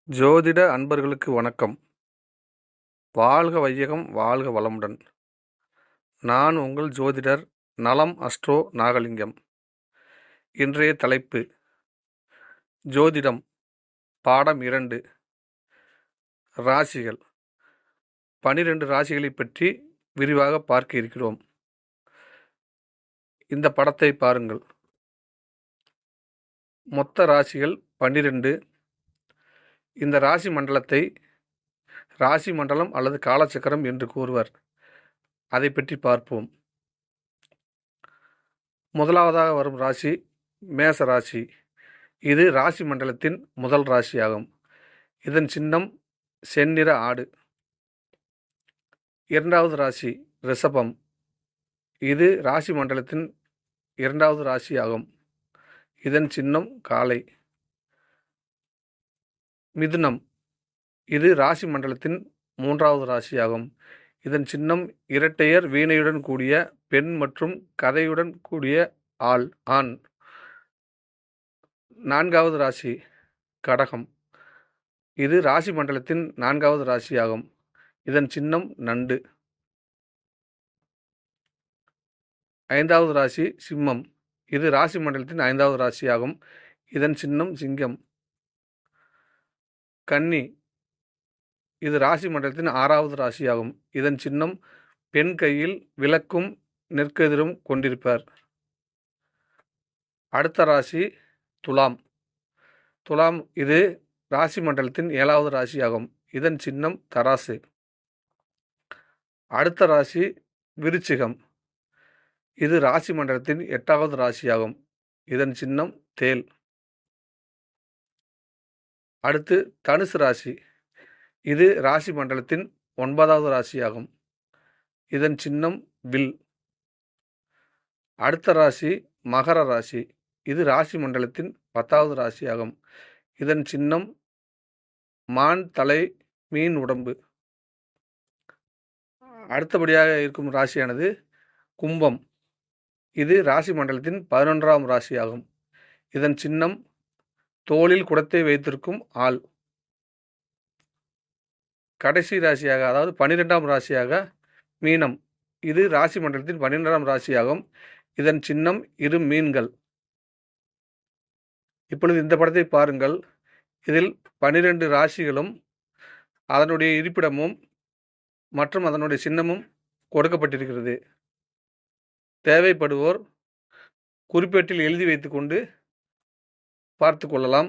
ஜோதிட அன்பர்களுக்கு வணக்கம். வாழ்க வையகம், வாழ்க வளமுடன். நான் உங்கள் ஜோதிடர் நலம் அஸ்ட்ரோ நாகலிங்கம். இன்றைய தலைப்பு ஜோதிடம் பாடம் 2 ராசிகள். 12 ராசிகளை பற்றி விரிவாக பார்க்க இருக்கிறோம். இந்த படத்தை பாருங்கள். மொத்த ராசிகள் 12. இந்த ராசி மண்டலத்தை ராசி மண்டலம் அல்லது காலச்சக்கரம் என்று கூறுவர். அதை பற்றி பார்ப்போம். முதலாவதாக வரும் ராசி மேச ராசி. இது ராசி மண்டலத்தின் முதல் ராசியாகும். இதன் சின்னம் செந்நிற ஆடு. இரண்டாவது ராசி ரிஷபம். இது ராசி மண்டலத்தின் இரண்டாவது ராசியாகும். இதன் சின்னம் காளை. மிதுனம். இது ராசி மண்டலத்தின் மூன்றாவது ராசியாகும். இதன் சின்னம் இரட்டையர் வீணையுடன் கூடிய பெண் மற்றும் கதையுடன் கூடிய ஆண். நான்காவது ராசி கடகம். இது ராசி மண்டலத்தின் நான்காவது ராசியாகும். இதன் சின்னம் நண்டு. ஐந்தாவது ராசி சிம்மம். இது ராசி மண்டலத்தின் ஐந்தாவது ராசியாகும். இதன் சின்னம் சிங்கம். கன்னி. இது ராசி மண்டலத்தின் ஆறாவது ராசியாகும். இதன் சின்னம் பெண் கையில் விளக்கும் நெற்கதிரும் கொண்டிருப்பார். அடுத்த ராசி துலாம். துலாம் இது ராசி மண்டலத்தின் 7வது ராசியாகும். இதன் சின்னம் தராசு. அடுத்த ராசி விருச்சிகம். இது ராசி மண்டலத்தின் 8வது ராசியாகும். இதன் சின்னம் தேல். அடுத்து தனுசு ராசி. இது ராசி மண்டலத்தின் 9வது ராசியாகும். இதன் சின்னம் வில். அடுத்த ராசி மகர ராசி. இது ராசி மண்டலத்தின் 10வது ராசியாகும். இதன் சின்னம் மான் தலை மீன் உடம்பு. அடுத்தபடியாக இருக்கும் ராசியானது கும்பம். இது ராசி மண்டலத்தின் 11ஆம் ராசியாகும். இதன் சின்னம் தோளில் குடத்தை வைத்திருக்கும் ஆள். கடைசி ராசியாக, அதாவது 12ஆம் ராசியாக மீனம். இது ராசி மண்டலத்தின் 12ஆம் ராசியாகும். இதன் சின்னம் இரு மீன்கள். இப்பொழுது இந்த படத்தை பாருங்கள். இதில் 12 ராசிகளும் அதனுடைய இருப்பிடமும் மற்றும் அதனுடைய சின்னமும் கொடுக்கப்பட்டிருக்கிறது. தேவைப்படுவோர் குறிப்பேட்டில் எழுதி வைத்துக்கொண்டு பார்த்து கொள்ளலாம்.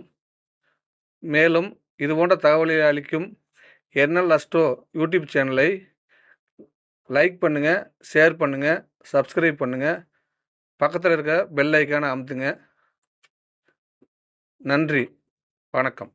மேலும் இதுபோன்ற தகவலை அளிக்கும் என்எல் அஸ்ட்ரோ யூடியூப் சேனலை லைக் பண்ணுங்கள், ஷேர் பண்ணுங்கள், சப்ஸ்கிரைப் பண்ணுங்கள். பக்கத்தில் இருக்க பெல் ஐக்கானை அமுத்துங்க. நன்றி, வணக்கம்.